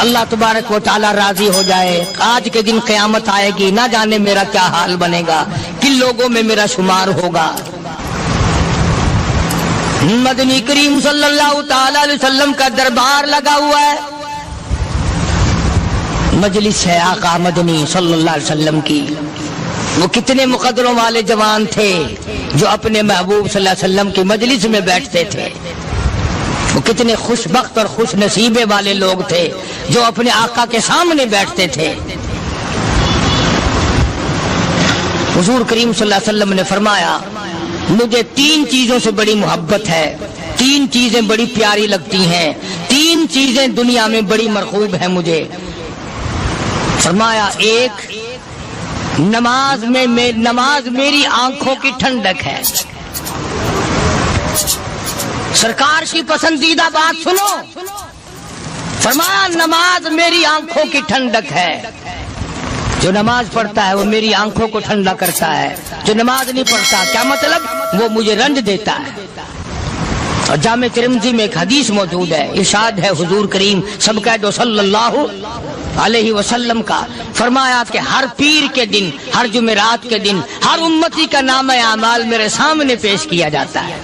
اللہ تبارک و تعالی راضی ہو جائے، آج کے دن قیامت آئے گی، نہ جانے میرا کیا حال بنے گا، کن لوگوں میں میرا شمار ہوگا۔ مدنی کریم صلی اللہ تعالی علیہ وسلم کا دربار لگا ہوا ہے، مجلس ہے آقا مدنی صلی اللہ علیہ وسلم کی۔ وہ کتنے مقدروں والے جوان تھے جو اپنے محبوب صلی اللہ علیہ وسلم کی مجلس میں بیٹھتے تھے، وہ کتنے خوش بخت اور خوش نصیبے والے لوگ تھے جو اپنے آقا کے سامنے بیٹھتے تھے۔ حضور کریم صلی اللہ علیہ وسلم نے فرمایا مجھے 3 چیزوں سے بڑی محبت ہے، 3 چیزیں بڑی پیاری لگتی ہیں، 3 چیزیں دنیا میں بڑی مرغوب ہیں مجھے۔ فرمایا ایک نماز میری آنکھوں کی ٹھنڈک ہے۔ سرکار کی پسندیدہ بات سنو، فرمایا نماز میری آنکھوں کی ٹھنڈک ہے، جو نماز پڑھتا ہے وہ میری آنکھوں کو ٹھنڈا کرتا ہے، جو نماز نہیں پڑھتا کیا مطلب، وہ مجھے رنج دیتا ہے۔ اور جامع ترمذی میں ایک حدیث موجود ہے، ارشاد ہے حضور کریم سب کہہ دو صلی اللہ علیہ وسلم کا، فرمایا کہ ہر پیر کے دن، ہر جمعرات کے دن ہر امتی کا نامہ اعمال میرے سامنے پیش کیا جاتا ہے،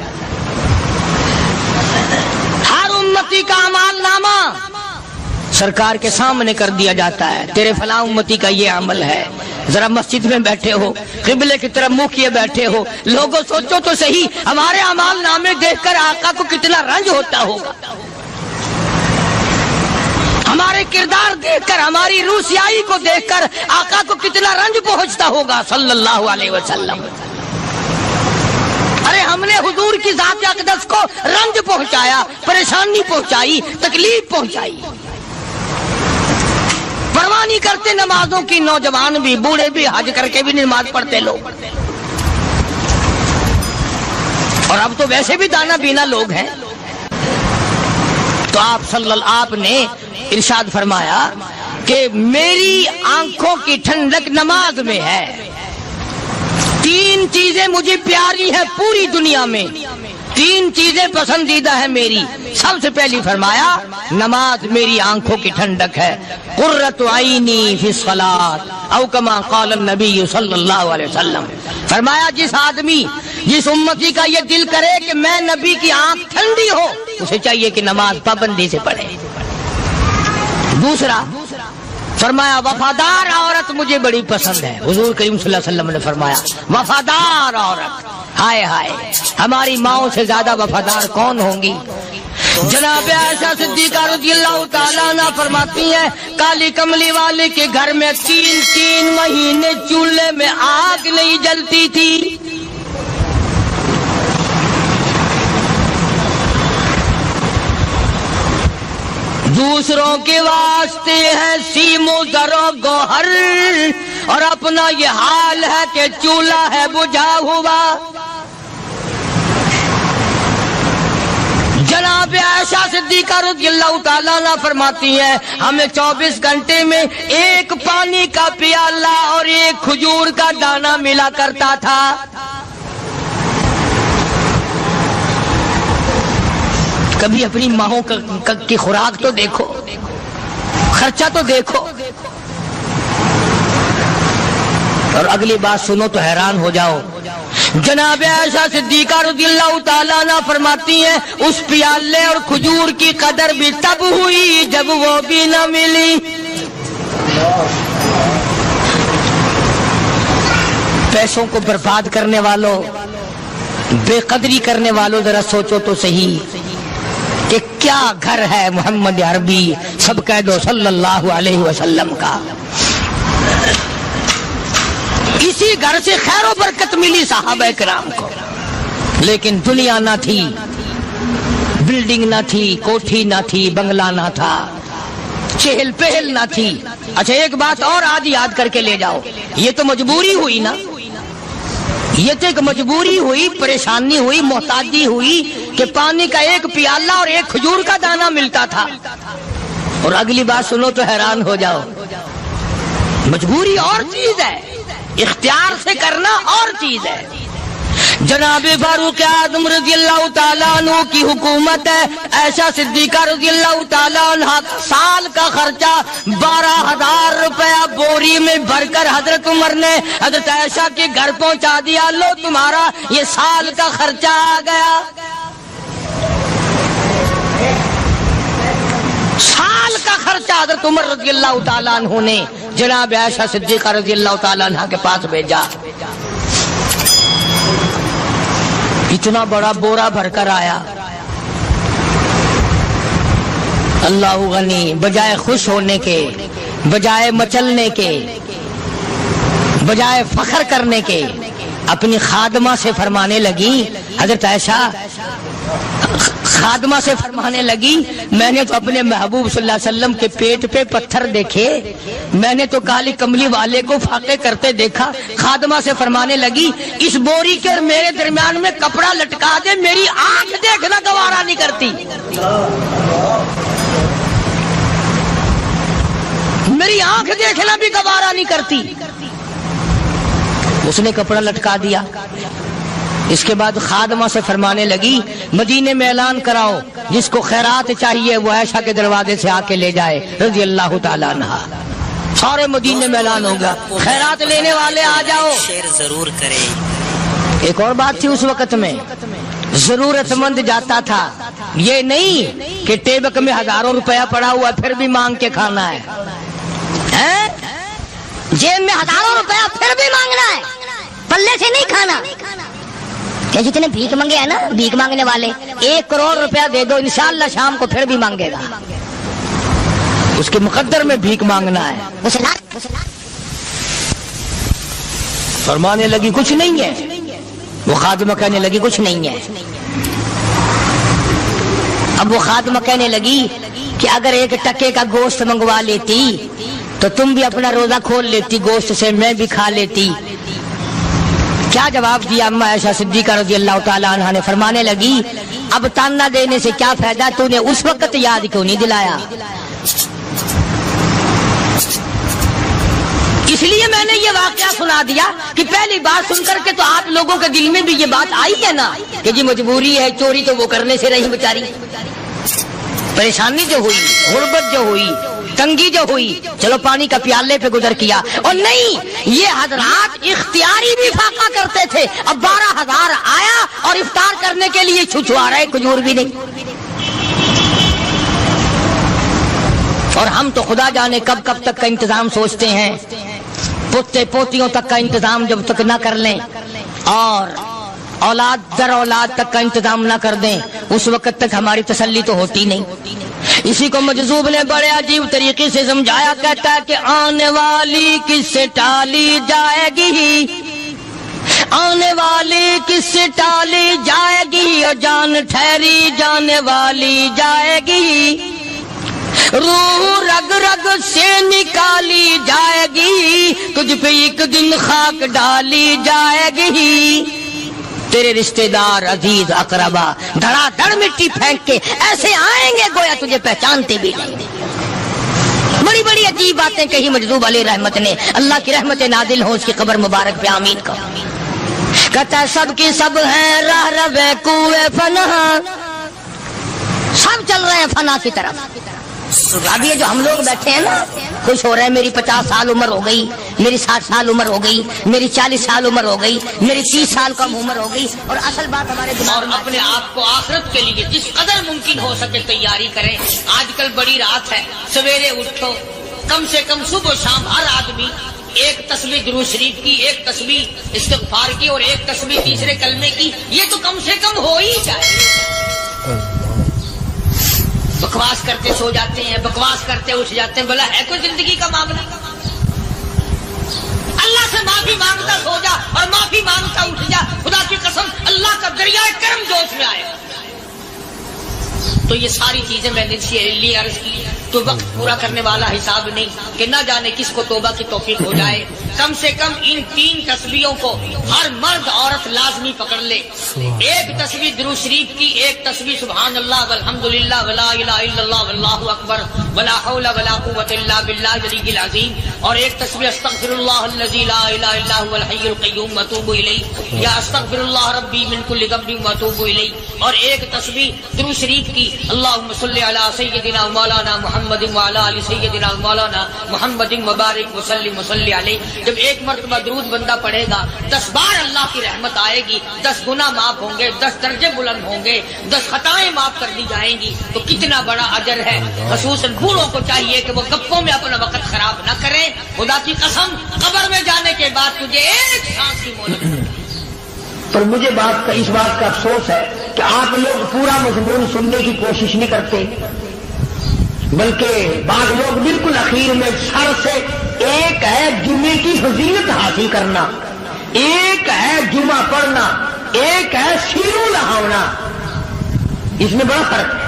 ہر امتی کا اعمال نامہ سرکار کے سامنے کر دیا جاتا ہے، تیرے فلاں امتی کا یہ عمل ہے۔ ذرا مسجد میں بیٹھے ہو، قبلے کی طرف منہ کیے بیٹھے ہو، لوگوں سوچو تو صحیح ہمارے اعمال نامے دیکھ کر آقا کو کتنا رنج ہوتا ہوگا، ہمارے کردار دیکھ کر، ہماری روح سیاہی کو دیکھ کر آقا کو کتنا رنج پہنچتا ہوگا صلی اللہ علیہ وسلم۔ ارے ہم نے حضور کی ذات اقدس کو رنج پہنچایا، پریشانی پہنچائی، تکلیف پہنچائی، پرواہ نہیں کرتے نمازوں کی، نوجوان بھی بوڑھے بھی حج کر کے بھی نماز پڑھتے لوگ، اور اب تو ویسے بھی دانا بینا لوگ ہیں۔ تو آپ نے ارشاد فرمایا کہ میری آنکھوں کی ٹھنڈک نماز میں ہے، 3 چیزیں مجھے پیاری ہیں پوری دنیا میں، 3 چیزیں پسندیدہ ہیں میری۔ سب سے پہلی فرمایا نماز میری آنکھوں کی ٹھنڈک ہے، قرۃ عینی فی الصلاۃ او کما قال النبی صلی اللہ علیہ وسلم۔ فرمایا جس آدمی، جس امتی کا یہ دل کرے کہ میں نبی کی آنکھ ٹھنڈی ہو، اسے چاہیے کہ نماز پابندی سے پڑھے۔ دوسرا فرمایا وفادار عورت مجھے بڑی پسند ہے، حضور کریم صلی اللہ علیہ وسلم نے فرمایا وفادار عورت، ہائے ہائے ہماری ماؤں سے زیادہ وفادار کون ہوں گی۔ جناب عائشہ صدیقہ رضی اللہ تعالیٰ عنہ فرماتی ہیں کالی کملی والے کے گھر میں 3 مہینے چولہے میں آگ نہیں جلتی تھی۔ دوسروں کے واسطے ہے سیم و زر و گوہر، اور اپنا یہ حال ہے کہ چولہا ہے بجھا ہوا۔ جناب عائشہ صدیقہ رضی اللہ تعالیٰ عنہ فرماتی ہیں ہمیں 24 گھنٹے میں 1 پانی کا پیالہ اور 1 کھجور کا دانہ ملا کرتا تھا۔ کبھی اپنی ماہوں کی خوراک تو دیکھو، خرچہ تو دیکھو، اور اگلی بات سنو تو حیران ہو جاؤ۔ جناب عائشہ صدیقہ رضی اللہ تعالیٰ عنہ فرماتی ہیں اس پیالے اور کھجور کی قدر بھی تب ہوئی جب وہ بھی نہ ملی۔ پیسوں کو برباد کرنے والوں، بے قدری کرنے والوں، ذرا سوچو تو صحیح کہ کیا گھر ہے محمد عربی سب کہہ دو صلی اللہ علیہ وسلم کا۔ اسی گھر سے خیر و برکت ملی صحابہ کرام کو، لیکن دنیا نہ تھی، بلڈنگ نہ تھی، کوٹھی نہ تھی، بنگلہ نہ تھا، چہل پہل نہ تھی۔ اچھا ایک بات اور آج یاد کر کے لے جاؤ، یہ تو مجبوری ہوئی نا، یہ تو ایک مجبوری ہوئی، پریشانی ہوئی، محتاجی ہوئی کہ پانی کا 1 پیالہ اور 1 کھجور کا دانہ ملتا تھا۔ اور اگلی بات سنو تو حیران ہو جاؤ، مجبوری اور چیز ہے، اختیار سے کرنا اور چیز ہے۔ جناب فاروق اعظم رضی اللہ تعالیٰ عنہ کی حکومت ہے. عائشہ صدیقہ رضی اللہ تعالیٰ عنہ سال کا خرچہ 12,000 روپیہ بوری میں بھر کر حضرت عمر نے حضرت عائشہ کے گھر پہنچا دیا. لو تمہارا یہ سال کا خرچہ آ گیا. سال کا خرچہ حضرت عمر رضی اللہ تعالیٰ عنہ نے جناب عائشہ صدیقہ رضی اللہ تعالیٰ عنہ کے پاس بھیجا. اتنا بڑا بورا بھر کر آیا. اللہ غنی، بجائے خوش ہونے کے، بجائے مچلنے کے، بجائے فخر کرنے کے، اپنی خادمہ سے فرمانے لگی. حضرت عائشہ خادمہ سے فرمانے لگی میں نے تو اپنے محبوب صلی اللہ علیہ وسلم کے پیٹ پہ پتھر دیکھے، میں نے تو کالی کملی والے کو فاقے کرتے دیکھا. خادمہ سے فرمانے لگی اس بوری کے اور میرے درمیان میں کپڑا لٹکا دے، میری آنکھ دیکھنا گوارا نہیں کرتی، میری آنکھ دیکھنا بھی گوارا نہیں کرتی. اس نے کپڑا لٹکا دیا. اس کے بعد خادمہ سے فرمانے لگی مدینے میں اعلان کراؤ جس کو خیرات چاہیے وہ عائشہ کے دروازے سے آ کے لے جائے رضی اللہ تعالیٰ عنہ. سارے مدینے میں اعلان ہوگا خیرات لینے والے آ جاؤ. شیئر ضرور کریں. ایک اور بات تھی اس وقت میں، ضرورت مند جاتا تھا، یہ نہیں کہ ٹیبک میں ہزاروں روپیہ پڑا ہوا پھر بھی مانگ کے کھانا ہے، جیب میں ہزاروں روپیہ پھر بھی مانگنا ہے، پلے سے نہیں کھانا. کہ جتنے بھیک مانگے ہیں نا بھیک مانگنے والے، 1 کروڑ روپیہ دے دو انشاءاللہ شام کو پھر بھی مانگے گا. اس کے مقدر میں بھیک مانگنا ہے. فرمانے لگی کچھ نہیں ہے. وہ خادمہ کہنے لگی کچھ نہیں ہے. اب وہ خادمہ کہنے لگی کہ اگر 1 ٹکے کا گوشت منگوا لیتی تو تم بھی اپنا روزہ کھول لیتی، گوشت سے میں بھی کھا لیتی. کیا جواب دیا اما عائشہ صدیقہ رضی اللہ تعالیٰ عنہ نے؟ فرمانے لگی اب تانا دینے سے کیا فائدہ، تو نے اس وقت یاد کیوں نہیں دلایا؟ اس لیے میں نے یہ واقعہ سنا دیا کہ پہلی بات سن کر کے تو آپ لوگوں کے دل میں بھی یہ بات آئی ہے نا کہ جی مجبوری ہے، چوری تو وہ کرنے سے رہی بیچاری. پریشانی جو ہوئی، غربت جو ہوئی، تنگی جو ہوئی، چلو پانی کا پیالے پہ گزر کیا. اور نہیں، یہ حضرات اختیاری بھی فاقہ کرتے تھے. اب 12,000 آیا اور افطار کرنے کے لیے چھچوا رہے، کھجور بھی نہیں. اور ہم تو خدا جانے کب کب تک کا انتظام سوچتے ہیں، پوتے پوتیوں تک کا انتظام جب تک نہ کر لیں اور اولاد در اولاد تک کا انتظام نہ کر دیں اس وقت تک ہماری تسلی تو ہوتی نہیں. اسی کو مجذوب نے بڑے عجیب طریقے سے سمجھایا، کہتا ہے کہ آنے والی کس سے ٹالی جائے گی، آنے والی کس سے ٹالی جائے گی، اور جان ٹھہری جانے والی جائے گی، روح رگ رگ سے نکالی جائے گی، تجھ پہ ایک دن خاک ڈالی جائے گی. تیرے رشتہ دار عزیز اقربا دھڑا دھڑ مٹی پھینک کے ایسے آئیں گے گویا تجھے پہچانتے بھی نہیں. بڑی بڑی عجیب باتیں کہی مجذوب علیہ رحمت نے. اللہ کی رحمت نازل ہو اس کی قبر مبارک پہ آمین کا. کہتا ہے سب کی سب ہیں راہ روے کوئے فنا، سب چل رہے ہیں فنا کی طرف. اب یہ جو ہم لوگ بیٹھے ہیں نا خوش ہو رہے ہیں، میری 50 سال عمر ہو گئی، میری 60 سال عمر ہو گئی، میری 40 سال عمر ہو گئی، میری 30 سال کم عمر ہو گئی. اور اصل بات ہمارے دماغ میں اپنے آپ کو آخرت کے لیے جس قدر ممکن ہو سکے تیاری کریں. آج کل بڑی رات ہے، سویرے اٹھو، کم سے کم صبح و شام ہر آدمی 1 تسبیح درود شریف کی، 1 تسبیح استغفار کی اور 1 تسبیح تیسرے کلمے کی. یہ تو کم سے کم ہو ہی جائے. بکواس کرتے سو جاتے ہیں، بکواس کرتے اٹھ جاتے ہیں. بلا ہے کوئی زندگی کا معاملہ؟ اللہ سے معافی مانگتا سو جا اور معافی مانگتا اٹھ جا. خدا کی قسم اللہ کا دریائے کرم جوش میں آئے. تو یہ ساری چیزیں میں نے لیے عرض کی تو وقت پورا کرنے والا حساب نہیں کہ نہ جانے کس کو توبہ کی توفیق ہو جائے. کم سے کم ان 3 تسبیحوں کو ہر مرد عورت لازمی پکڑ لے، ایک تسبیح درود شریف کی، ایک تسبیح سبحان اللہ والحمدللہ ولا الہ الا اللہ واللہ اکبر ولا حول ولا قوۃ الا باللہ العلی العظیم، اور ایک تسبیح استغفر اللہ الذی لا الہ الا هو الحی القیوم واتوب الیہ، یا استغفر اللہ ربی من کل ذنب واتوب الیہ، اور ایک تسبیح درود شریف کی اللہم صلی علی سیدنا مولانا محمد وعلی آل سیدنا مولانا محمد مبارک وسلم وصلی علیہ۔ جب ایک مرتبہ درود بندہ پڑھے گا 10 بار اللہ کی رحمت آئے گی، 10 گناہ معاف ہوں گے، 10 درجے بلند ہوں گے، 10 خطائیں معاف کر دی جائیں گی، تو کتنا بڑا اجر ہے۔ خصوصاً بوڑھوں کو چاہیے کہ وہ گپوں میں اپنا وقت خراب نہ کریں۔ خدا کی قسم قبر میں جانے کے بعد تجھے ایک سانس کی مہلت پر مجھے اس بات کا افسوس ہے کہ آپ لوگ پورا مضمون سننے کی کوشش نہیں کرتے، بلکہ بعض لوگ بالکل اخیر میں سر سے، ایک ہے جمعے کی فضیلت حاصل کرنا، ایک ہے جمعہ پڑھنا، ایک ہے سیرو لہاونا، اس میں بڑا فرق ہے۔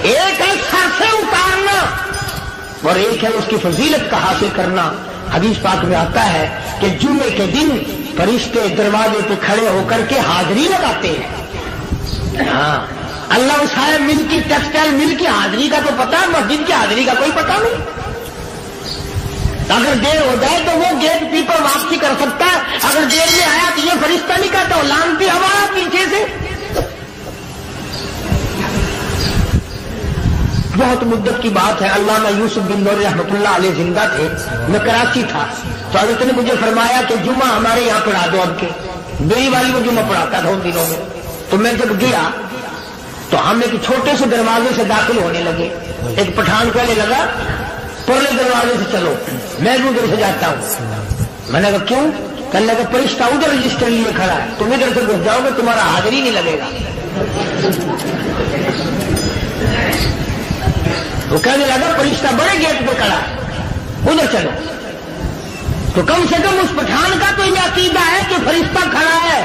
ایک ہے سر سے اتارنا اور ایک ہے اس کی فضیلت کا حاصل کرنا۔ حدیث پاک میں آتا ہے کہ جمعے کے دن فرشتے دروازے پہ کھڑے ہو کر کے حاضری لگاتے ہیں۔ ہاں، اللہ صاحب مل کی ٹیکسٹائل مل کی حاضری کا تو پتا ہے، مسجد کی حاضری کا کوئی پتا نہیں۔ اگر دیر ہو جائے تو وہ گیٹ کیپر واپسی کر سکتا ہے، اگر دیر میں آیا تو یہ فرشتہ نہیں کہتا، لانتی ہوا پیچھے سے۔ بہت مدت کی بات ہے، علامہ یوسف بن نور رحمۃ اللہ علیہ زندہ تھے، میں کراچی تھا، تو حضرت نے مجھے فرمایا کہ جمعہ ہمارے یہاں پڑھا دو اب کے، میری والی وہ جمعہ پڑھاتا تھا ان دنوں میں۔ تو میں جب گیا تو ہم ایک چھوٹے سے دروازے سے داخل ہونے لگے، ایک پٹھان کہنے لگا پرلے دروازے سے چلو، میں بھی ادھر سے جاتا ہوں۔ میں نے کہا کیوں؟ کہنے لگا فرشتہ ادھر رجسٹر لیے کھڑا ہے، تم ادھر سے گھس جاؤ گے تمہارا حاضری نہیں لگے گا۔ وہ کہنے لگا فرشتہ بڑے گیٹ پہ کھڑا ہے، ادھر چلو۔ تو کم سے کم اس پٹھان کا تو یہ عقیدہ ہے کہ فرشتہ کھڑا ہے،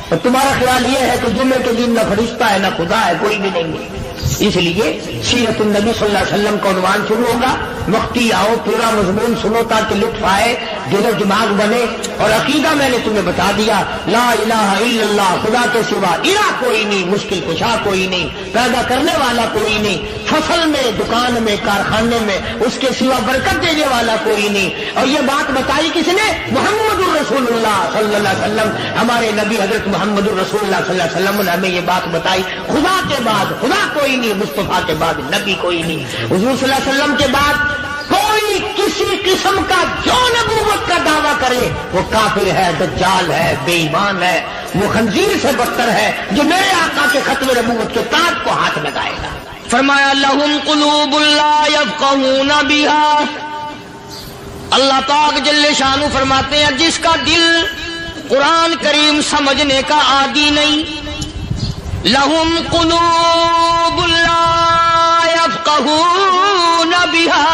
اور تمہارا خیال یہ ہے کہ جمعے کے دن نہ فرشتہ ہے نہ خدا ہے، کوئی بھی نہیں ہے۔ اس لیے سیرت النبی صلی اللہ علیہ وسلم کا عنوان شروع ہوگا، وقتی آؤ پورا مضمون سنو تاکہ لطف آئے، دل و دماغ بنے۔ اور عقیدہ میں نے تمہیں بتا دیا، لا الہ الا اللہ، خدا کے سوا الہ کوئی نہیں، مشکل کشا کوئی نہیں، پیدا کرنے والا کوئی نہیں، فصل میں، دکان میں، کارخانے میں اس کے سوا برکت دینے والا کوئی نہیں۔ اور یہ بات بتائی کس نے؟ محمد الرسول اللہ صلی اللہ علیہ وسلم، ہمارے نبی حضرت محمد الرسول اللہ صلی اللہ علیہ وسلم نے ہمیں یہ بات بتائی۔ خدا کے بعد خدا کوئی نہیں، مصطفیٰ کے بعد نبی کوئی نہیں، حضور صلی اللہ علیہ وسلم کے بعد کوئی کسی قسم کا جو نبوت کا دعویٰ کرے وہ کافر ہے، دجال ہے، بے ایمان ہے، وہ خنزیر سے بدتر ہے جو میرے آقا کے ختم نبوت کے تاج کو ہاتھ لگائے گا۔ فرمایا لہم قلوب لا یفقہون بہا، اللہ پاک جل شانہ فرماتے ہیں جس کا دل قرآن کریم سمجھنے کا عادی نہیں، لہم قلوب لا یفقہون بہا،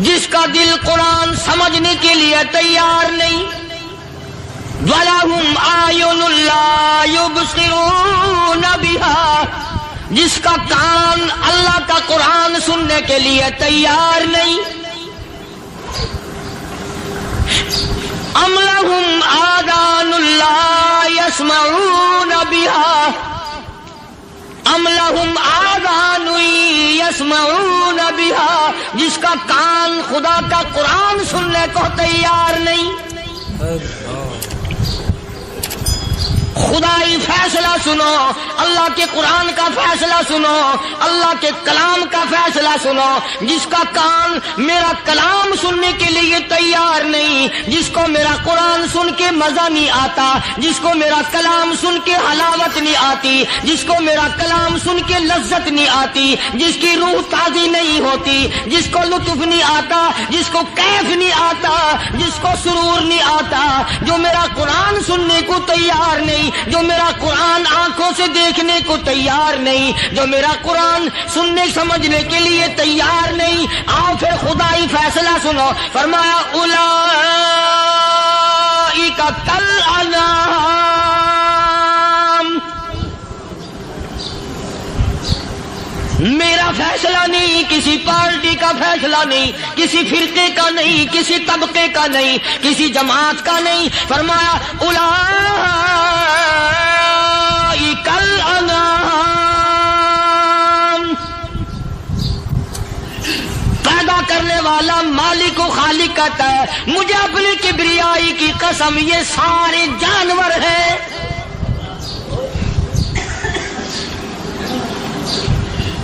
جس کا دل قرآن سمجھنے کے لیے تیار نہیں، وَلَهُمْ أَعْيُنٌ لَا يُبْصِرُونَ بِهَا، جس کا کان اللہ کا قرآن سننے کے لیے تیار نہیں، أَمْ لَهُمْ آذَانٌ لَا يَسْمَعُونَ بِهَا، أَمْ لَهُمْ آذَانٌ يَسْمَعُونَ بِهَا، جس کا کان خدا کا قرآن سننے کو تیار نہیں۔ خدائی فیصلہ سنو، اللہ کے قرآن کا فیصلہ سنو، اللہ کے کلام کا فیصلہ سنو۔ جس کا کان میرا کلام سننے کے لیے تیار نہیں، جس کو میرا قرآن سن کے مزہ نہیں آتا، جس کو میرا کلام سن کے حلاوت نہیں آتی، جس کو میرا کلام سن کے لذت نہیں آتی، جس کی روح تازی نہیں ہوتی، جس کو لطف نہیں آتا، جس کو کیف نہیں آتا، جس کو سرور نہیں آتا، جو میرا قرآن سننے کو تیار نہیں، جو میرا قرآن آنکھوں سے دیکھنے کو تیار نہیں، جو میرا قرآن سننے سمجھنے کے لیے تیار نہیں، آؤ پھر خدائی فیصلہ سنو۔ فرمایا اولئک کالانعام، میرا فیصلہ نہیں، کسی پارٹی کا فیصلہ نہیں، کسی فرقے کا نہیں، کسی طبقے کا نہیں، کسی جماعت کا نہیں. فرمایا اولئک الانعام. پیدا کرنے والا مالک و خالق کہتا ہے مجھے اپنی کبریائی کی قسم یہ سارے جانور ہیں.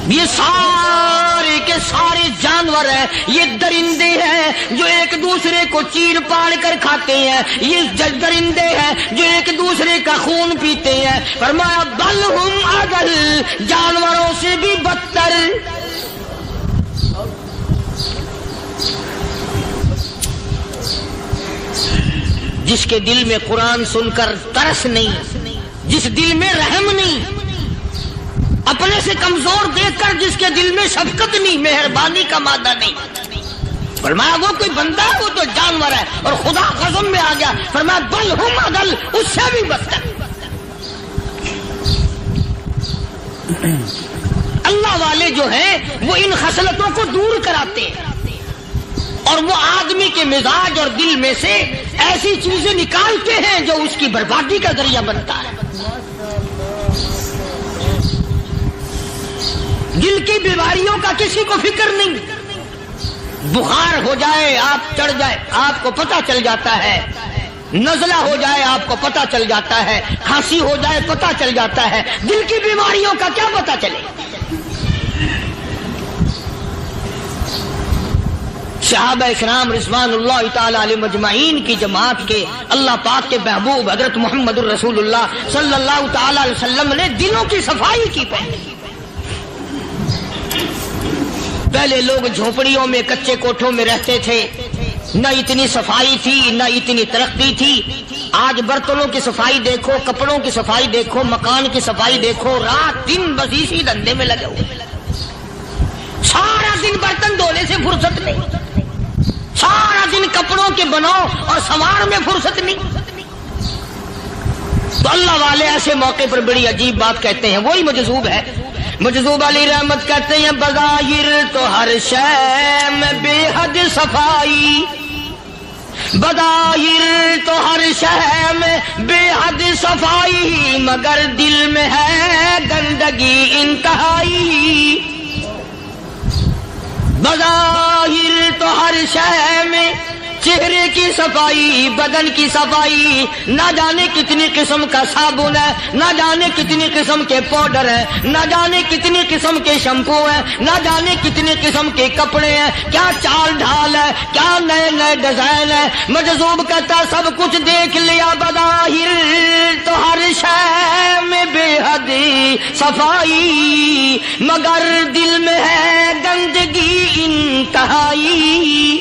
یہ سارے کے سارے جانور ہیں، یہ درندے ہیں جو ایک دوسرے کو چیر پاڑ کر کھاتے ہیں، یہ درندے ہیں جو ایک دوسرے کا خون پیتے ہیں. فرمایا بل ہم اضل، جانوروں سے بھی بدتر. جس کے دل میں قرآن سن کر ترس نہیں، جس دل میں رحم نہیں، اپنے سے کمزور دیکھ کر جس کے دل میں شفقت نہیں، مہربانی کا مادہ نہیں. فرمایا وہ کوئی بندہ ہے، وہ تو جانور ہے. اور خدا قسم میں آ گیا فرمایا بل ہم اضل، اس سے بھی بدتر. اللہ والے جو ہیں وہ ان خصلتوں کو دور کراتے ہیں اور وہ آدمی کے مزاج اور دل میں سے ایسی چیزیں نکالتے ہیں جو اس کی بربادی کا ذریعہ بنتا ہے. دل کی بیماریوں کا کسی کو فکر نہیں. بخار ہو جائے آپ چڑھ جائے آپ کو پتہ چل جاتا ہے، نزلہ ہو جائے آپ کو پتہ چل جاتا ہے، کھانسی ہو جائے پتہ چل جاتا ہے. دل کی بیماریوں کا کیا پتہ چلے؟ صحابہ اکرام رضوان اللہ تعالی علیہ مجمعین کی جماعت کے اللہ پاک کے محبوب حضرت محمد الرسول اللہ صلی اللہ تعالی علیہ وسلم نے دلوں کی صفائی کی. پہلے لوگ جھونپڑیوں میں کچے کوٹھوں میں رہتے تھے، نہ اتنی صفائی تھی نہ اتنی ترقی تھی. آج برتنوں کی صفائی دیکھو، کپڑوں کی صفائی دیکھو، مکان کی صفائی دیکھو، رات دن بس اسی دھندے میں لگے ہوئے. سارا دن برتن دھونے سے فرصت نہیں، سارا دن کپڑوں کے بناؤ اور سنوار میں فرصت نہیں. تو اللہ والے ایسے موقع پر بڑی عجیب بات کہتے ہیں. وہی مجذوب ہے، مجذوب علی رحمت کہتے ہیں بظاہر تو ہر شے میں بے حد صفائی، بظاہر تو ہر شے میں بے حد صفائی، مگر دل میں ہے گندگی انتہائی. بظاہر تو ہر شے میں چہرے کی صفائی، بدن کی صفائی، نہ جانے کتنی قسم کا صابن ہے، نہ جانے کتنی قسم کے پاؤڈر ہے، نہ جانے کتنی قسم کے شیمپو ہیں، نہ جانے کتنی قسم کے کپڑے ہیں، کیا چال ڈھال ہے، کیا نئے نئے ڈیزائن ہے. مجذوب کہتا سب کچھ دیکھ لیا، بظاہر تو ہر شے میں بے حد صفائی، مگر دل میں ہے گندگی انتہائی.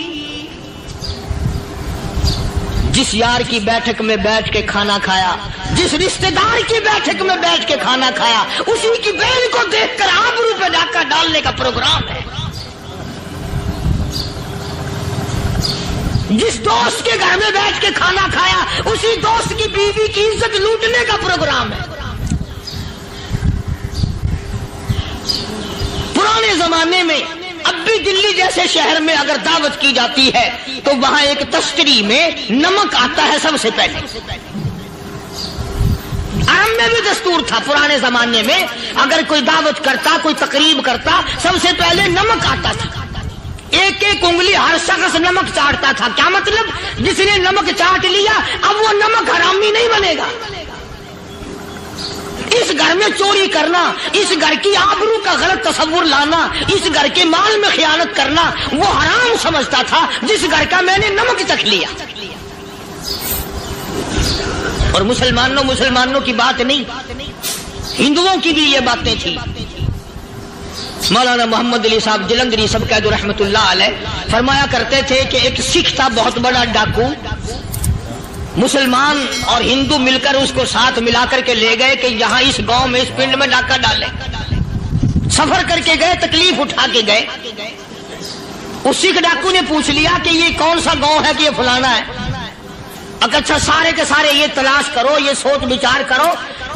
جس یار کی بیٹھک میں بیٹھ کے کھانا کھایا، جس رشتہ دار کی بیٹھک میں بیٹھ کے کھانا کھایا، اسی کی بہن کو دیکھ کر آبرو پہ ڈاکہ ڈالنے کا پروگرام ہے. جس دوست کے گھر میں بیٹھ کے کھانا کھایا، اسی دوست کی بیوی کی عزت لوٹنے کا پروگرام ہے. پرانے زمانے میں اب بھی دلی جیسے شہر میں اگر دعوت کی جاتی ہے تو وہاں ایک تشتری میں نمک آتا ہے سب سے پہلے. عام میں بھی دستور تھا پرانے زمانے میں، اگر کوئی دعوت کرتا، کوئی تقریب کرتا، سب سے پہلے نمک آتا تھا. ایک ایک انگلی ہر شخص نمک چاٹتا تھا. کیا مطلب؟ جس نے نمک چاٹ لیا اب وہ نمک حرامی نہیں بنے گا. اس گھر میں چوری کرنا، اس گھر کی آبرو کا غلط تصور لانا، اس گھر کے مال میں خیانت کرنا وہ حرام سمجھتا تھا جس گھر کا میں نے نمک چکھ لیا. اور مسلمانوں کی بات نہیں، ہندوؤں کی بھی یہ باتیں تھی. مولانا محمد علی صاحب جلندری سب قید رحمت اللہ علیہ فرمایا کرتے تھے کہ ایک سکھ تھا بہت بڑا ڈاکو. مسلمان اور ہندو مل کر اس کو ساتھ ملا کر کے لے گئے کہ یہاں اس گاؤں میں اس پنڈ میں ڈاکہ ڈالے. سفر کر کے گئے، تکلیف اٹھا کے گئے. اس سکھ ڈاکو نے پوچھ لیا کہ یہ کون سا گاؤں ہے کہ یہ فلانا ہے. اچھا سارے کے سارے یہ تلاش کرو، یہ سوچ بچار کرو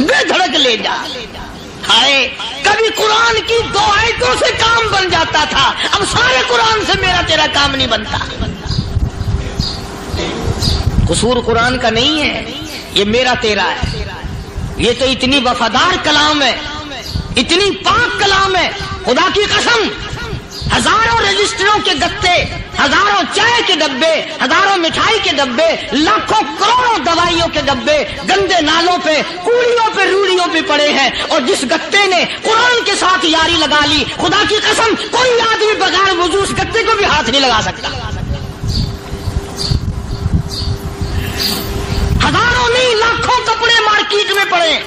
بے دھڑک لے جا. ہائے کبھی قرآن کی 2 آیتوں سے کام بن جاتا تھا، اب سارے قرآن سے میرا تیرا کام نہیں بنتا. قصور قرآن کا نہیں ہے، یہ میرا تیرا ہے. یہ تو اتنی وفادار کلام ہے، اتنی پاک کلام ہے، خدا کی قسم. ہزاروں رجسٹروں کے گتے، ہزاروں چائے کے ڈبے، ہزاروں مٹھائی کے ڈبے، لاکھوں کروڑوں دوائیوں کے ڈبے گندے نالوں پہ، کوڑیوں پہ، روڑیوں پہ پڑے ہیں، اور جس گتے نے قرآن کے ساتھ یاری لگا لی، خدا کی قسم کوئی آدمی بغیر وضو اس گتے کو بھی ہاتھ نہیں لگا سکتا. ہزاروں نہیں لاکھوں کپڑے مارکیٹ میں پڑے،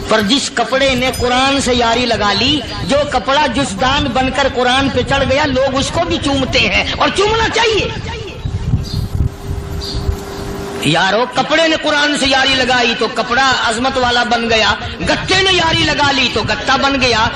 پر جس کپڑے نے قرآن سے یاری لگا لی، جو کپڑا جسدان بن کر قرآن پہ چڑھ گیا، لوگ اس کو بھی چومتے ہیں، اور چومنا چاہیے. یارو کپڑے نے قرآن سے یاری لگائی تو کپڑا عظمت والا بن گیا، گتے نے یاری لگا لی تو گتا بن گیا.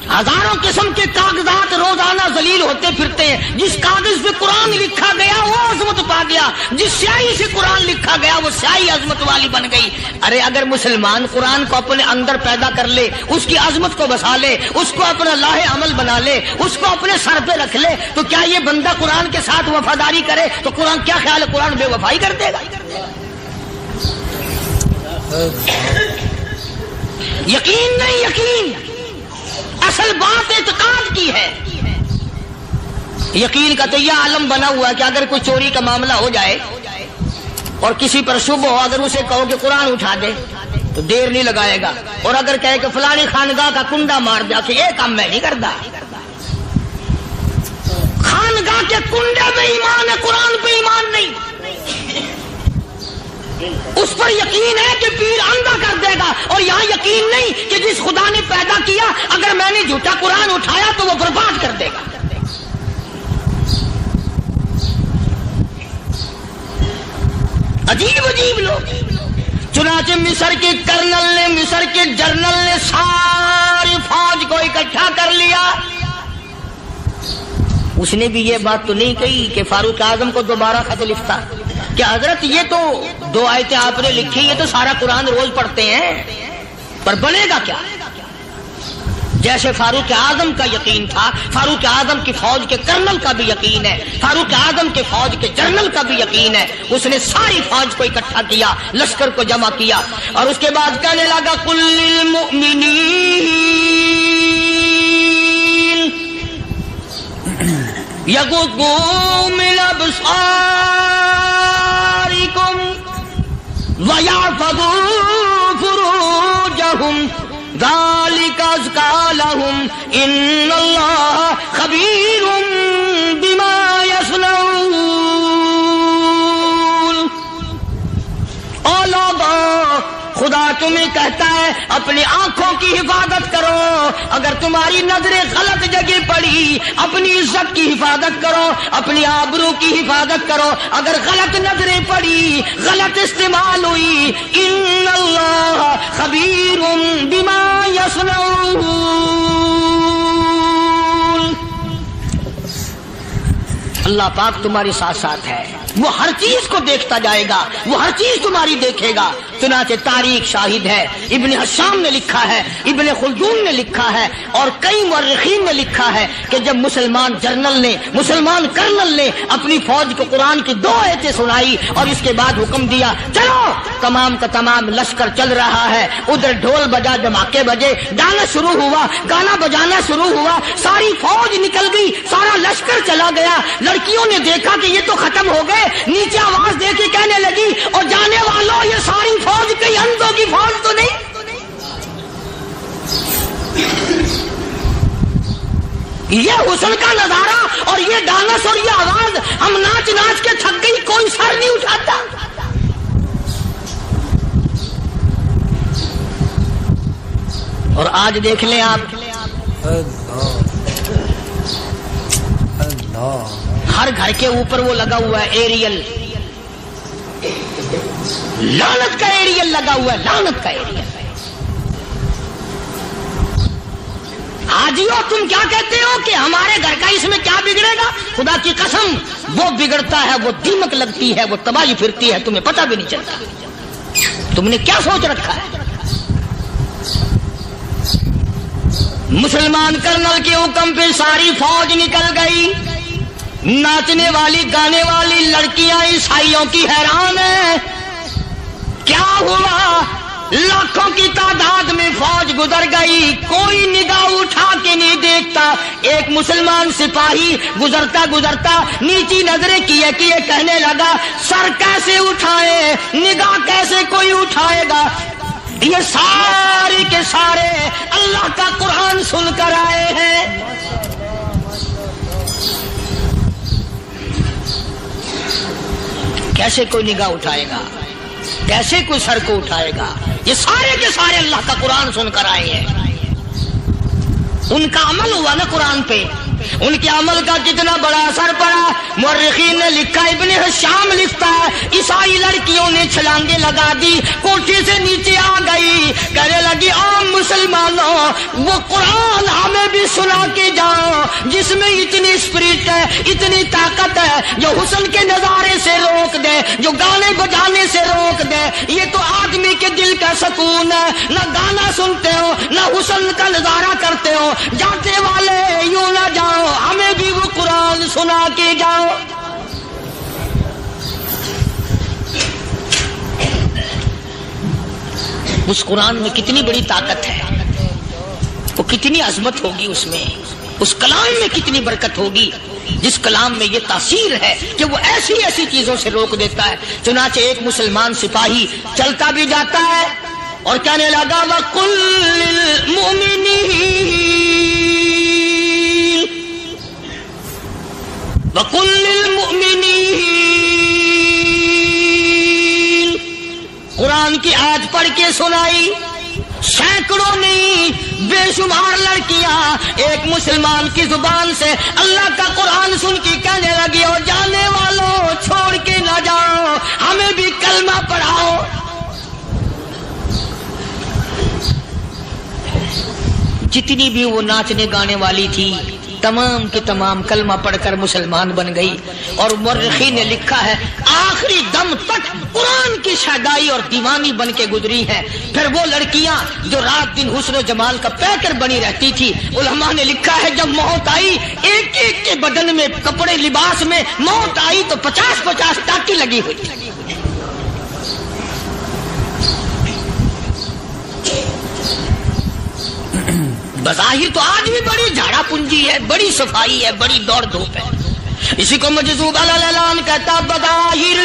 ہزاروں قسم کے کاغذات روزانہ ذلیل ہوتے پھرتے ہیں، جس کاغذ پہ قرآن لکھا گیا وہ عظمت پا گیا، جس سیاہی سے قرآن لکھا گیا وہ سیاہی عظمت والی بن گئی. ارے اگر مسلمان قرآن کو اپنے اندر پیدا کر لے، اس کی عظمت کو بسا لے، اس کو اپنا لاہ عمل بنا لے، اس کو اپنے سر پہ رکھ لے، تو کیا یہ بندہ قرآن کے ساتھ وفاداری کرے تو قرآن کیا خیال ہے قرآن بے وفائی کر دے گا؟ یقین نہیں، یقین اصل بات اعتقاد کی ہے. یقین کا تو یہ عالم بنا ہوا ہے کہ اگر کوئی چوری کا معاملہ ہو جائے اور کسی پر شبہ ہو، اگر اسے کہو کہ قرآن اٹھا دے تو دیر نہیں لگائے گا، اور اگر کہے کہ فلانی خانگاہ کا کنڈا مار دیا کہ یہ کام میں نہیں کرتا. خانگاہ کے کنڈے پہ ایمان ہے، قرآن پہ ایمان نہیں. اس پر یقین ہے کہ پیر اندھا کر دے گا، اور یہاں یقین نہیں کہ جس خدا نے پیدا کیا اگر میں نے جھوٹا قرآن اٹھایا تو وہ برباد کر دے گا. عجیب عجیب لوگ. چنانچہ مصر کے کرنل نے، مصر کے جنرل نے ساری فوج کو اکٹھا کر لیا. اس نے بھی یہ بات تو نہیں کہی کہ فاروق اعظم کو دوبارہ خط لکھتا کہ حضرت یہ تو 2 آیتیں آپ نے لکھی، یہ تو سارا قرآن روز پڑھتے ہیں، پر بنے گا کیا؟ جیسے فاروق اعظم کا یقین تھا، فاروق اعظم کی فوج کے کرنل کا بھی یقین ہے، فاروق اعظم کے فوج کے جنرل کا بھی یقین ہے. اس نے ساری فوج کو اکٹھا کیا، لشکر کو جمع کیا، اور اس کے بعد کہنے لگا قل للمؤمنین یغضوا من ابصارکم وَيَحْفَظُوا فُرُوجَهُمْ ذَلِكَ أَزْكَىٰ لَهُمْ إِنَّ اللَّهَ خَبِيرٌ بِمَا يَصْنَعُونَ. او لوگو، خدا تمہیں کہتا ہے اپنی آنکھوں کی حفاظت کرو. اگر تمہاری نظریں غلط جگہ پڑی، اپنی عزت کی حفاظت کرو، اپنی آبرو کی حفاظت کرو. اگر غلط نظریں پڑی، غلط استعمال ہوئی، ان اللہ خبیر بما یصنعون. اللہ پاک تمہارے ساتھ ساتھ ہے، وہ ہر چیز کو دیکھتا جائے گا، وہ ہر چیز تمہاری دیکھے گا. چنانچہ تاریخ شاہد ہے، ابن حشام نے لکھا ہے، ابن خلدون نے لکھا ہے، اور کئی مورخین نے لکھا ہے کہ جب مسلمان جنرل نے، مسلمان کرنل نے اپنی فوج کو قرآن کی 2 آیتیں سنائی اور اس کے بعد حکم دیا چلو، تمام کا تمام لشکر چل رہا ہے. ادھر ڈھول بجا، دھماکے بجے، گانا شروع ہوا، گانا بجانا شروع ہوا، ساری فوج نکل گئی، سارا لشکر چلا گیا. لڑکیوں نے دیکھا کہ یہ تو ختم ہو گئے، نیچے آواز دے کے کہنے لگی اور جانے والوں یہ ساری فوج کئی اندھوں کی فوج تو نہیں. یہ حسن کا نظارہ اور یہ ڈانس اور یہ آواز، ہم ناچ ناچ کے تھک گئی، کوئی سر نہیں اٹھاتا. اور آج دیکھ لیں آپ، ہر گھر کے اوپر وہ لگا ہوا ہے ایریل، لعنت کا ایریل لگا ہوا ہے، لعنت کا ایریل. حاجیو تم کیا کہتے ہو کہ ہمارے گھر کا اس میں کیا بگڑے گا؟ خدا کی قسم وہ بگڑتا ہے، وہ دیمک لگتی ہے، وہ تباہی پھرتی ہے، تمہیں پتہ بھی نہیں چلتا. تم نے کیا سوچ رکھا ہے؟ مسلمان کرنل کے حکم پہ ساری فوج نکل گئی. ناچنے والی گانے والی لڑکیاں عیسائیوں کی حیران ہیں. کیا ہوا؟ لاکھوں کی تعداد میں فوج گزر گئی، کوئی نگاہ اٹھا کے نہیں دیکھتا. ایک مسلمان سپاہی گزرتا گزرتا نیچی نظریں کیے کہنے لگا سر کیسے اٹھائے، نگاہ کیسے کوئی اٹھائے گا؟ یہ سارے کے سارے اللہ کا قرآن سن کر آئے ہیں. کیسے کوئی نگاہ اٹھائے گا؟ کیسے کوئی سر کو اٹھائے گا؟ یہ سارے کے سارے اللہ کا قرآن سن کر آئے ہیں. ان کا عمل ہوا نا قرآن پہ، ان کے عمل کا کتنا بڑا اثر پڑا. مورخین نے لکھا، ابن حشام لکھتا ہے عیسائی لڑکیوں نے چھلانگیں لگا دی، کوٹھی سے نیچے آ گئی، کہنے لگی عام مسلمانوں وہ قرآن ہمیں بھی سنا کے جاؤ جس میں اتنی اسپرٹ ہے، اتنی طاقت ہے، جو حسن کے نظارے سے روک دے، جو گانے بجانے سے روک دے. یہ تو آدمی کے دل کا سکون ہے. نہ گانا سنتے ہو نہ حسن کا نظارہ کرتے ہو. جاتے والے یوں نہ جاؤ، ہمیں بھی وہ قرآن سنا کے جاؤ. اس قرآن میں کتنی بڑی طاقت ہے، وہ کتنی عظمت ہوگی اس میں، اس کلام میں کتنی برکت ہوگی جس کلام میں یہ تاثیر ہے کہ وہ ایسی ایسی چیزوں سے روک دیتا ہے. چنانچہ ایک مسلمان سپاہی چلتا بھی جاتا ہے اور کہنے لگا وَقُلْ لِلْمُؤْمِنِينَ قرآن کی آیت پڑھ کے سنائی. سینکڑوں نہیں بے شمار لڑکیاں ایک مسلمان کی زبان سے اللہ کا قرآن سن کے کہنے لگی اور جانے والوں چھوڑ کے نہ جاؤ، ہمیں بھی کلمہ پڑھاؤ. جتنی بھی وہ ناچنے گانے والی تھی تمام کے تمام کلمہ پڑھ کر مسلمان بن گئی. اور مورخین نے لکھا ہے آخری دم تک قرآن کی شیدائی اور دیوانی بن کے گزری ہے. پھر وہ لڑکیاں جو رات دن حسن و جمال کا پیکر بنی رہتی تھی، علماء نے لکھا ہے جب موت آئی ایک ایک کے بدن میں کپڑے لباس میں موت آئی تو 50-50 ٹاکی لگی ہوئی. بظاہر تو آج بھی بڑی جھاڑا پنجی ہے، بڑی صفائی ہے، بڑی دوڑ دھوپ ہے. اسی کو مجذوب الاعلان کہتا بظاہر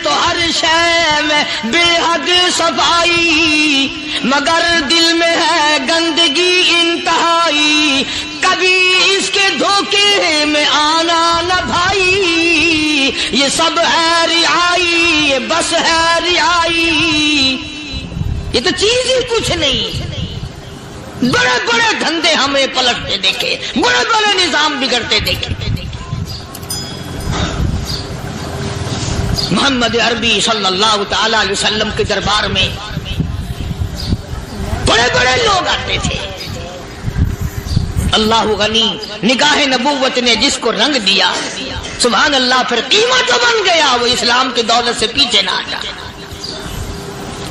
تو ہر شے میں بے حد صفائی، مگر دل میں ہے گندگی انتہائی، کبھی اس کے دھوکے میں آنا نہ بھائی، یہ سب ہے رعائی، یہ بس ہے رعائی. یہ تو چیز ہی کچھ نہیں. بڑے بڑے دھندے ہمیں پلٹتے دیکھے، بڑے بڑے نظام بگڑتے دیکھے. محمد عربی صلی اللہ تعالی علیہ وسلم کے دربار میں بڑے بڑے لوگ آتے تھے. اللہ غنی، نگاہ نبوت نے جس کو رنگ دیا سبحان اللہ، پھر قیمت جو بن گیا وہ اسلام کی دولت سے پیچھے نہ ہٹا.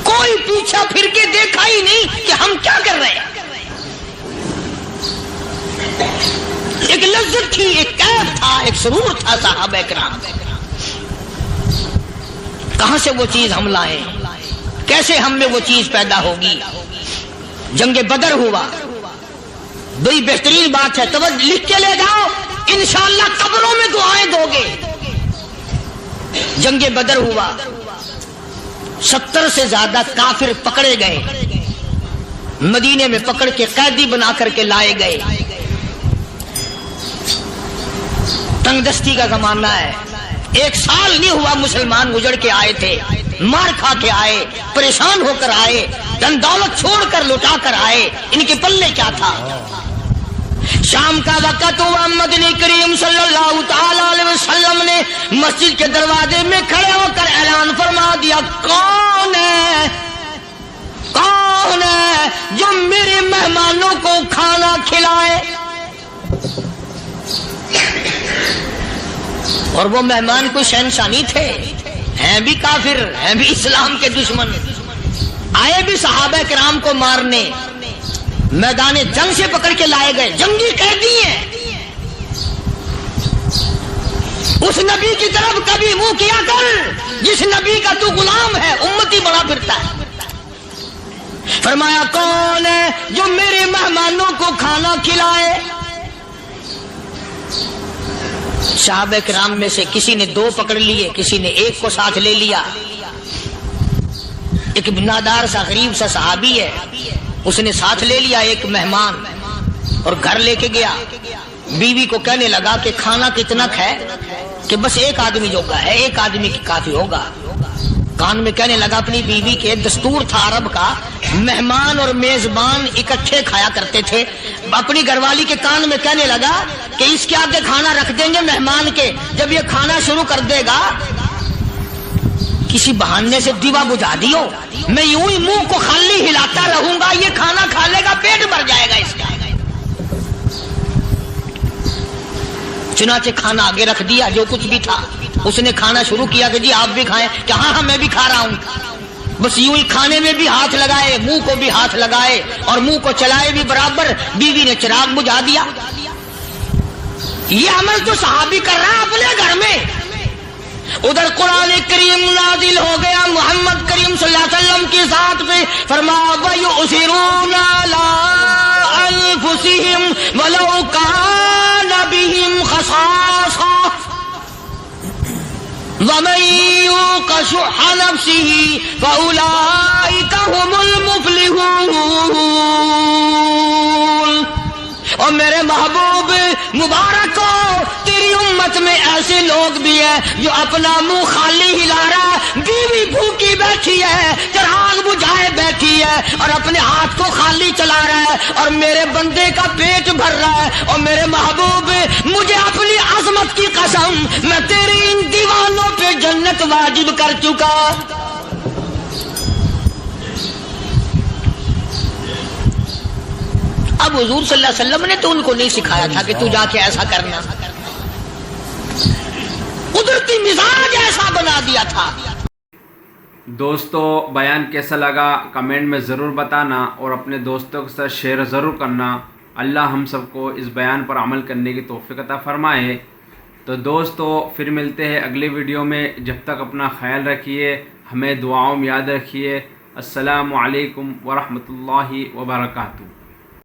کوئی پیچھا پھر کے دیکھا ہی نہیں کہ ہم کیا کر رہے ہیں. ایک لذت تھی، ایک کیف تھا، ایک سرور تھا صحابہ کرام. کہاں سے وہ چیز ہم لائیں؟ کیسے ہم میں وہ چیز پیدا ہوگی؟ جنگ بدر ہوا، بڑی بہترین بات ہے، توجہ لکھ کے لے جاؤ، انشاءاللہ قبروں میں دعائیں دو گے. جنگ بدر ہوا، 70 سے زیادہ کافر پکڑے گئے، مدینے میں پکڑ کے قیدی بنا کر کے لائے گئے. تنگ دستی کا زمانہ ہے، 1 سال نہیں ہوا مسلمان گزر کے آئے تھے، مار کھا کے آئے، پریشان ہو کر آئے، دن دولت چھوڑ کر لوٹا کر آئے. ان کے پلے کیا تھا؟ شام کا وقت ہوا، مدنی کریم صلی اللہ تعالی علیہ وسلم نے مسجد کے دروازے میں کھڑے ہو کر اعلان فرما دیا کون ہے، کون ہے جو میرے مہمانوں کو کھانا کھلائے. اور وہ مہمان کوئی شہنشاہ نہیں تھے، ہیں بھی کافر، ہیں بھی اسلام کے دشمن. آئے بھی صحابہ کرام کو مارنے، میدان جنگ سے پکڑ کے لائے گئے، جنگی قیدی ہیں۔ اس نبی کی طرف کبھی منہ کیا کر جس نبی کا تو غلام ہے، امتی بڑا پھرتا ہے۔ فرمایا کون ہے جو میرے مہمانوں کو کھانا کھلائے؟ صحابہ کرام میں سے کسی نے 2 پکڑ لیے، کسی نے 1 کو ساتھ لے لیا۔ ایک بنادار سا غریب سا صحابی ہے، اس نے ساتھ لے لیا ایک مہمان اور گھر لے کے گیا۔ بیوی کو کہنے لگا کہ کھانا کتنا ہے؟ کہ بس 1 آدمی جوگا ہے، 1 آدمی کی کافی ہوگا۔ کان میں کہنے لگا اپنی بیوی کے، دستور تھا عرب کا، مہمان اور میزبان اکٹھے کھایا کرتے تھے۔ اپنی گھر والی کے کان میں کہنے لگا کہ اس کے آگے کھانا رکھ دیں گے مہمان کے، جب یہ کھانا شروع کر دے گا کسی بہانے سے دیوا بجھا دیو، میں یوں ہی منہ کو خالی ہلاتا رہوں گا، یہ کھانا کھا لے گا، پیٹ بھر جائے گا اس کا۔ چنانچہ کھانا آگے رکھ دیا، جو کچھ بھی تھا۔ اس نے کھانا شروع کیا کہ جی آپ بھی کھائیں، کہ ہاں ہاں میں بھی کھا رہا ہوں۔ بس یوں ہی کھانے میں بھی ہاتھ لگائے، منہ کو بھی ہاتھ لگائے اور منہ کو چلائے بھی برابر۔ بیوی نے چراغ بجھا دیا۔ یہ عمل تو صحابی کر رہا ہے اپنے گھر میں۔ ادھر قرآن کریم نازل ہو گیا محمد کریم صلی اللہ علیہ وسلم کی ذات پہ، فرمایا وَيُؤْثِرُونَ عَلَىٰ أَنفُسِهِمْ وَلَوْ كَانَ بِهِمْ خَصَاصَةٌ وَمَن يُوقَ شُحَّ نَفْسِهِ فَأُولَٰئِكَ هُمُ الْمُفْلِحُونَ۔ اور میرے محبوب مبارک ہو، تیری امت میں ایسے لوگ بھی ہیں جو اپنا منہ خالی ہلا رہا ہے، بیوی بھوکی بیٹھی ہے، چراغ بجھائے بیٹھی ہے اور اپنے ہاتھ کو خالی چلا رہا ہے اور میرے بندے کا پیٹ بھر رہا ہے۔ اور میرے محبوب مجھے اپنی عظمت کی قسم، میں تیری ان دیوانوں پہ جنت واجب کر چکا۔ اب حضور صلی اللہ علیہ وسلم نے تو ان کو نہیں سکھایا تھا کہ تو جا کے ایسا کرنا، قدرتی مزاج ایسا بنا دیا تھا۔ دوستو بیان کیسا لگا کمنٹ میں ضرور بتانا اور اپنے دوستوں کے ساتھ شیئر ضرور کرنا۔ اللہ ہم سب کو اس بیان پر عمل کرنے کی توفیق عطا فرمائے۔ تو دوستو پھر ملتے ہیں اگلی ویڈیو میں، جب تک اپنا خیال رکھیے، ہمیں دعاؤں میں یاد رکھیے۔ السلام علیکم ورحمۃ اللہ وبرکاتہ۔